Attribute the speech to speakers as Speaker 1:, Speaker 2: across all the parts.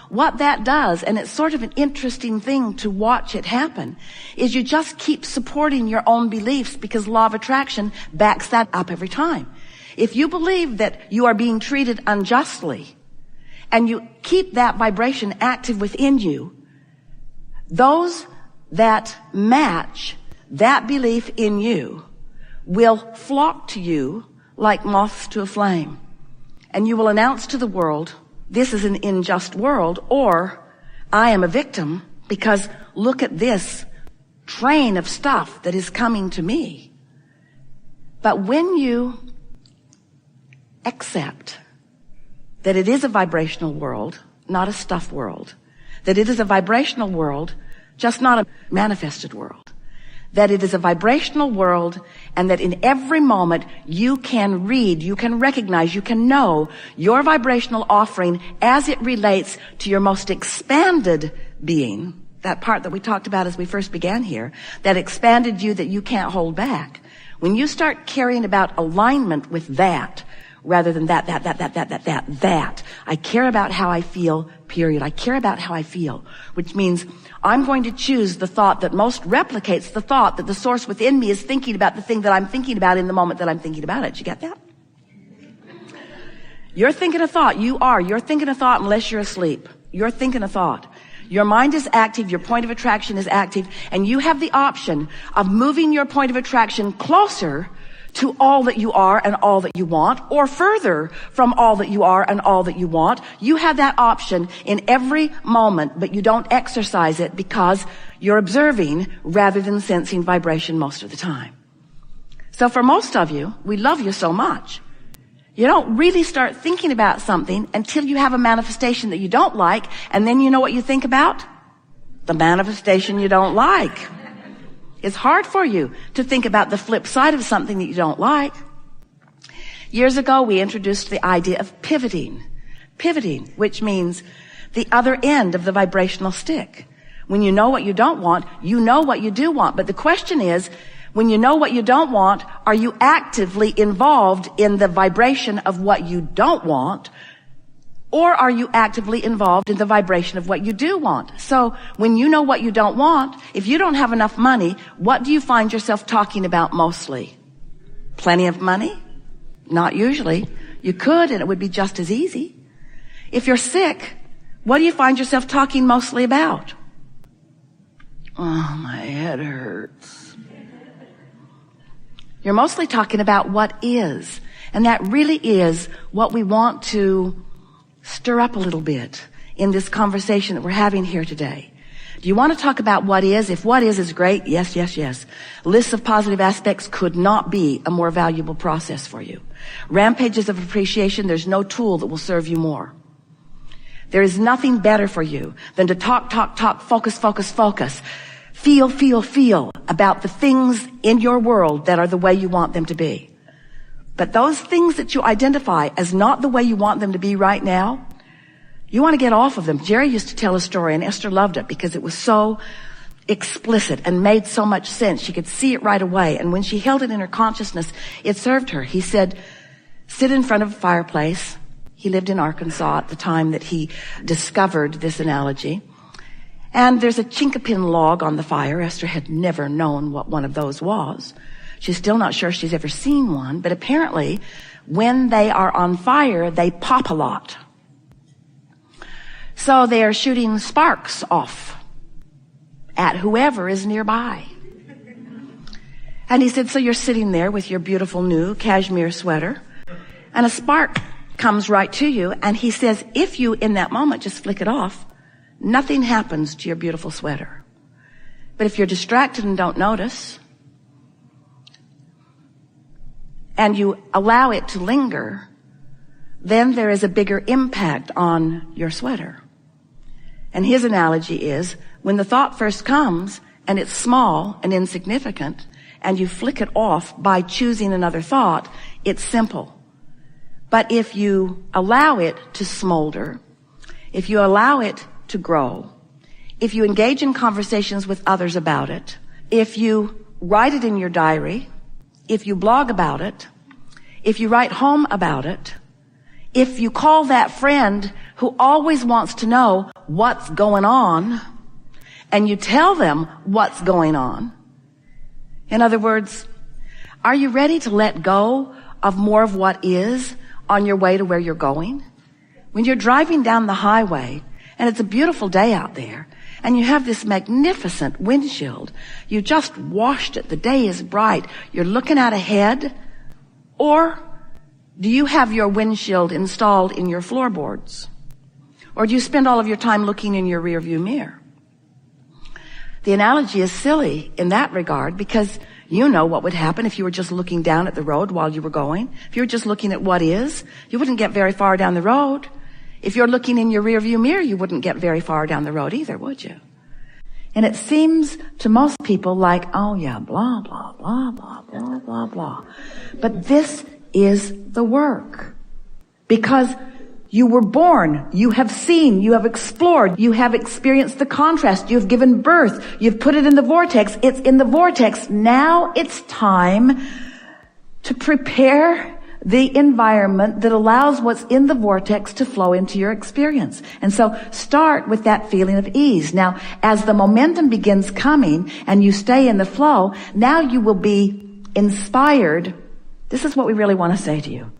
Speaker 1: what that does, and it's sort of an interesting thing to watch it happen, is you just keep supporting your own beliefs because law of attraction backs that up every time. If you believe that you are being treated unjustly and you keep that vibration active within you, those that match that belief in you will flock to you like moths to a flame. And you will announce to the world, this is an unjust world, or I am a victim because look at this train of stuff that is coming to me. But when you accept that it is a vibrational world, not a stuff world, that it is a vibrational world, just not a manifested world, that it is a vibrational world, and that in every moment you can read, you can recognize, you can know your vibrational offering as it relates to your most expanded being, that part that we talked about as we first began here, that expanded you that you can't hold back. When you start caring about alignment with that, rather than that. I care about how I feel, period. I care about how I feel, which means I'm going to choose the thought that most replicates the thought that the source within me is thinking about the thing that I'm thinking about in the moment that I'm thinking about it. Did you get that? You're thinking a thought. You're thinking a thought unless you're asleep. You're thinking a thought. Your mind is active, your point of attraction is active, and you have the option of moving your point of attraction closer to all that you are and all that you want, or further from all that you are and all that you want. You have that option in every moment, but you don't exercise it because you're observing rather than sensing vibration most of the time. So for most of you, we love you so much. You don't really start thinking about something until you have a manifestation that you don't like, and then you know what you think about? The manifestation you don't like. It's hard for you to think about the flip side of something that you don't like. Years ago, we introduced the idea of pivoting. Pivoting, which means the other end of the vibrational stick. When you know what you don't want, you know what you do want. But the question is, when you know what you don't want, are you actively involved in the vibration of what you don't want? Or are you actively involved in the vibration of what you do want? So when you know what you don't want, if you don't have enough money, what do you find yourself talking about mostly? Plenty of money? Not usually. You could, and it would be just as easy. If you're sick, what do you find yourself talking mostly about? Oh, my head hurts. You're mostly talking about what is. And that really is what we want to stir up a little bit in this conversation that we're having here today. Do you want to talk about what is? If what is great, yes, yes, yes. Lists of positive aspects could not be a more valuable process for you. Rampages of appreciation, there's no tool that will serve you more. There is nothing better for you than to talk, focus, feel about the things in your world that are the way you want them to be. But those things that you identify as not the way you want them to be right now, you want to get off of them. Jerry used to tell a story, and Esther loved it because it was so explicit and made so much sense. She could see it right away. And when she held it in her consciousness, it served her. He said, sit in front of a fireplace. He lived in Arkansas at the time that he discovered this analogy. And there's a chinkapin log on the fire. Esther had never known what one of those was. She's still not sure she's ever seen one, but apparently when they are on fire, they pop a lot. So they are shooting sparks off at whoever is nearby. And he said, so you're sitting there with your beautiful new cashmere sweater, and a spark comes right to you, and he says, if you in that moment just flick it off, nothing happens to your beautiful sweater. But if you're distracted and don't notice, and you allow it to linger, then there is a bigger impact on your sweater. And his analogy is, when the thought first comes, and it's small and insignificant, and you flick it off by choosing another thought, it's simple. But if you allow it to smolder, if you allow it to grow, if you engage in conversations with others about it, if you write it in your diary, if you blog about it, if you write home about it, if you call that friend who always wants to know what's going on, and you tell them what's going on. In other words, are you ready to let go of more of what is on your way to where you're going? When you're driving down the highway, and it's a beautiful day out there, and you have this magnificent windshield, you just washed it, the day is bright, you're looking out ahead, or do you have your windshield installed in your floorboards? Or do you spend all of your time looking in your rearview mirror? The analogy is silly in that regard because you know what would happen if you were just looking down at the road while you were going. If you were just looking at what is, you wouldn't get very far down the road. If you're looking in your rearview mirror, you wouldn't get very far down the road either, would you? And it seems to most people like, oh yeah, blah, blah, blah, blah, blah, blah, blah. But this is the work. Because you were born, you have seen, you have explored, you have experienced the contrast, you've given birth, you've put it in the vortex, it's in the vortex. Now it's time to prepare the environment that allows what's in the vortex to flow into your experience. And so start with that feeling of ease. Now, as the momentum begins coming and you stay in the flow, now you will be inspired. This is what we really want to say to you.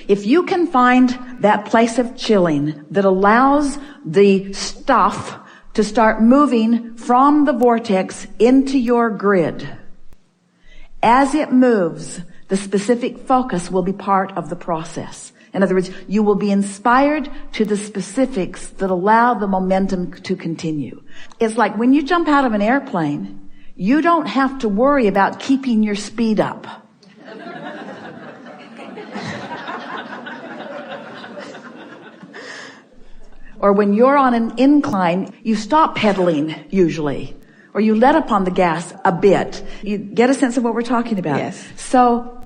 Speaker 1: If you can find that place of chilling that allows the stuff to start moving from the vortex into your grid, as it moves, the specific focus will be part of the process. In other words, you will be inspired to the specifics that allow the momentum to continue. It's like when you jump out of an airplane, you don't have to worry about keeping your speed up. Or when you're on an incline, you stop pedaling usually. Or you let up on the gas a bit. You get a sense of what we're talking about.
Speaker 2: Yes.
Speaker 1: So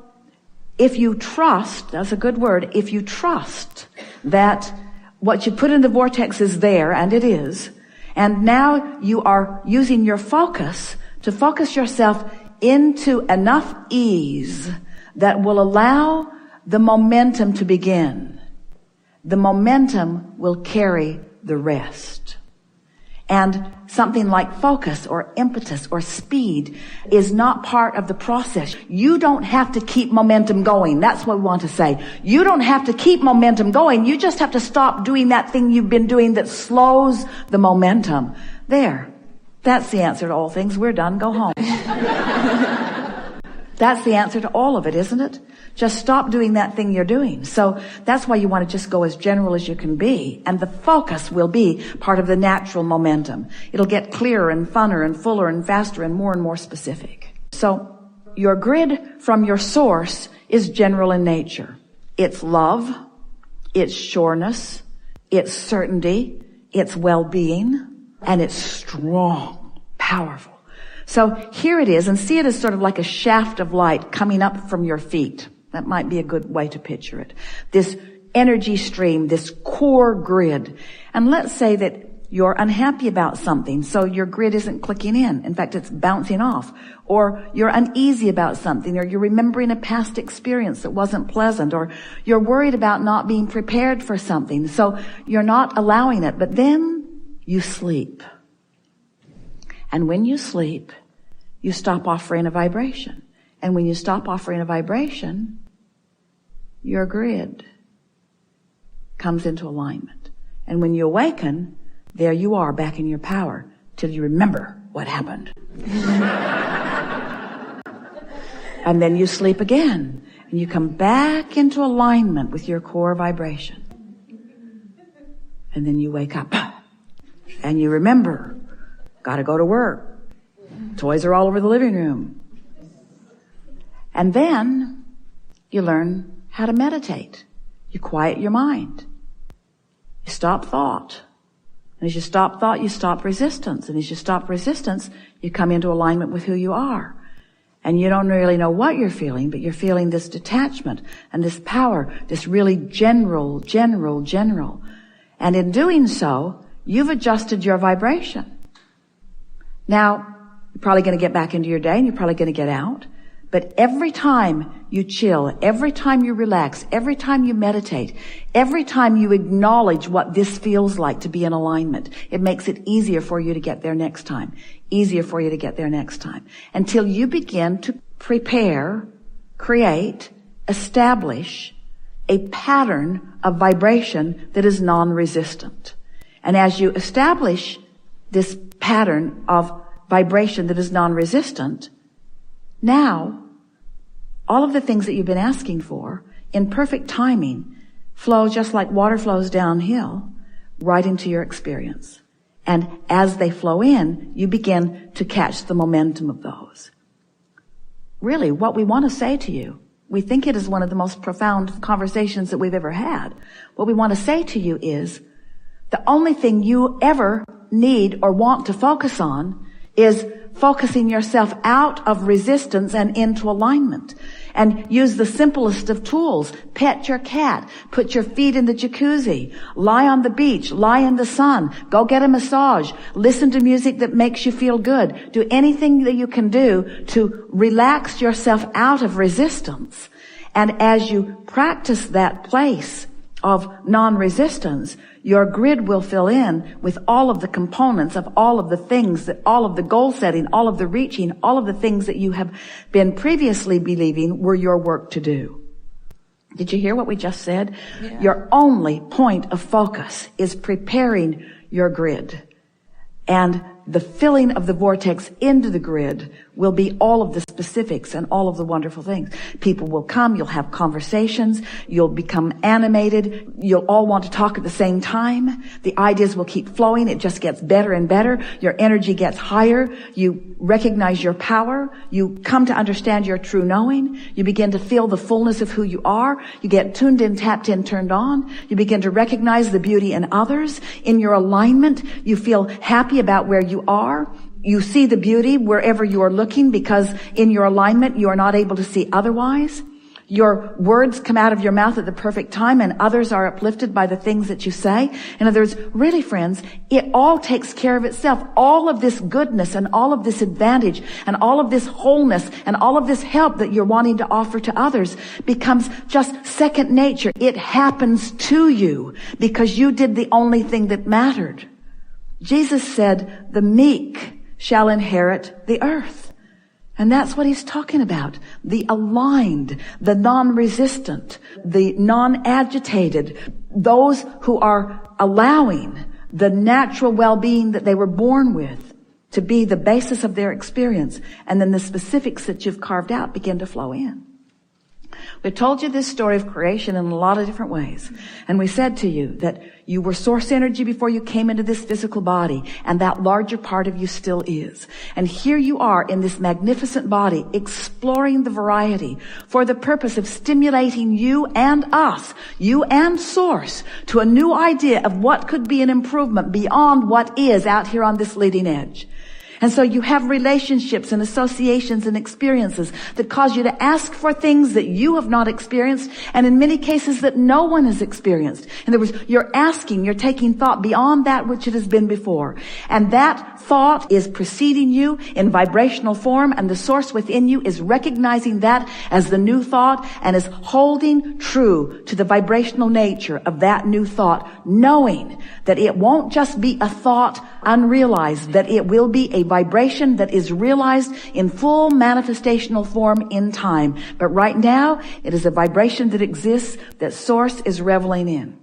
Speaker 1: if you trust, that's a good word, if you trust that what you put in the vortex is there, and it is, and now you are using your focus to focus yourself into enough ease that will allow the momentum to begin. The momentum will carry the rest. And something like focus or impetus or speed is not part of the process. You don't have to keep momentum going. That's what we want to say. You don't have to keep momentum going. You just have to stop doing that thing you've been doing that slows the momentum. There. That's the answer to all things. We're done. Go home. That's the answer to all of it, isn't it? Just stop doing that thing you're doing. So that's why you want to just go as general as you can be. And the focus will be part of the natural momentum. It'll get clearer and funner and fuller and faster and more specific. So your grid from your source is general in nature. It's love, it's sureness, it's certainty, it's well-being, and it's strong, powerful. So here it is, and see it as sort of like a shaft of light coming up from your feet. That might be a good way to picture it. This energy stream, this core grid. And let's say that you're unhappy about something, so your grid isn't clicking in. In fact, it's bouncing off. Or you're uneasy about something, or you're remembering a past experience that wasn't pleasant, or you're worried about not being prepared for something, so you're not allowing it. But then you sleep. And when you sleep, you stop offering a vibration. And when you stop offering a vibration, your grid comes into alignment. And when you awaken, there you are back in your power till you remember what happened. And then you sleep again. And you come back into alignment with your core vibration. And then you wake up. And you remember, gotta go to work. Toys are all over the living room. And then you learn how to meditate. You quiet your mind. You stop thought. And as you stop thought, you stop resistance. And as you stop resistance, you come into alignment with who you are. And you don't really know what you're feeling, but you're feeling this detachment and this power, this really general. And in doing so, you've adjusted your vibration. Now, you're probably going to get back into your day and you're probably going to get out. But every time you chill, every time you relax, every time you meditate, every time you acknowledge what this feels like to be in alignment, it makes it easier for you to get there next time. Easier for you to get there next time. Until you begin to prepare, create, establish a pattern of vibration that is non-resistant. And as you establish this pattern of vibration that is non-resistant, now all of the things that you've been asking for in perfect timing flow just like water flows downhill right into your experience. And as they flow in, you begin to catch the momentum of those. Really, what we want to say to you, we think it is one of the most profound conversations that we've ever had. What we want to say to you is, the only thing you ever need or want to focus on is focusing yourself out of resistance and into alignment. And use the simplest of tools. Pet your cat. Put your feet in the jacuzzi. Lie on the beach. Lie in the sun. Go get a massage. Listen to music that makes you feel good. Do anything that you can do to relax yourself out of resistance. And as you practice that place of non-resistance, your grid will fill in with all of the components of all of the things that, all of the goal setting, all of the reaching, all of the things that you have been previously believing were your work to do. Did you hear what we just said? Yeah. Your only point of focus is preparing your grid. And the filling of the vortex into the grid will be all of the specifics and all of the wonderful things. People will come, you'll have conversations, you'll become animated, you'll all want to talk at the same time. The ideas will keep flowing, it just gets better and better. Your energy gets higher, you recognize your power, you come to understand your true knowing, you begin to feel the fullness of who you are, you get tuned in, tapped in, turned on, you begin to recognize the beauty in others. In your alignment, you feel happy about where you are. You see the beauty wherever you are looking because in your alignment you are not able to see otherwise. Your words come out of your mouth at the perfect time and others are uplifted by the things that you say. In other words, really friends, it all takes care of itself. All of this goodness and all of this advantage and all of this wholeness and all of this help that you're wanting to offer to others becomes just second nature. It happens to you because you did the only thing that mattered. Jesus said, the meek shall inherit the earth. And that's what he's talking about. The aligned, the non-resistant, the non-agitated, those who are allowing the natural well-being that they were born with to be the basis of their experience. And then the specifics that you've carved out begin to flow in. We told you this story of creation in a lot of different ways. And we said to you that you were source energy before you came into this physical body, and that larger part of you still is. And here you are in this magnificent body, exploring the variety for the purpose of stimulating you and us, you and source, to a new idea of what could be an improvement beyond what is out here on this leading edge. And so you have relationships and associations and experiences that cause you to ask for things that you have not experienced, and in many cases that no one has experienced. In other words, you're asking, you're taking thought beyond that which it has been before. And that thought is preceding you in vibrational form, and the source within you is recognizing that as the new thought and is holding true to the vibrational nature of that new thought, knowing that it won't just be a thought unrealized, that it will be a vibration that is realized in full manifestational form in time. But right now, it is a vibration that exists that source is reveling in.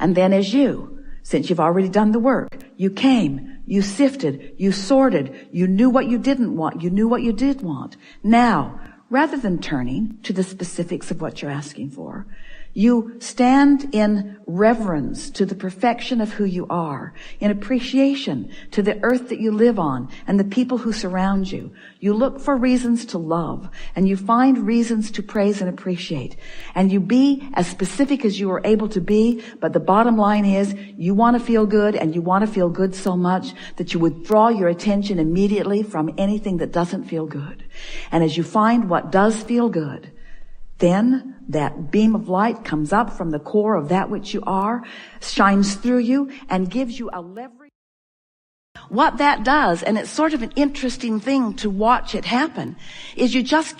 Speaker 1: And then as you, since you've already done the work, you came, you sifted, you sorted, you knew what you didn't want, you knew what you did want. Now, rather than turning to the specifics of what you're asking for, you stand in reverence to the perfection of who you are, in appreciation to the earth that you live on and the people who surround you. You look for reasons to love, and you find reasons to praise and appreciate. And you be as specific as you are able to be, but the bottom line is you want to feel good, and you want to feel good so much that you withdraw your attention immediately from anything that doesn't feel good. And as you find what does feel good, then that beam of light comes up from the core of that which you are, shines through you, and gives you a leverage. what that does, and it's sort of an interesting thing to watch it happen, is you just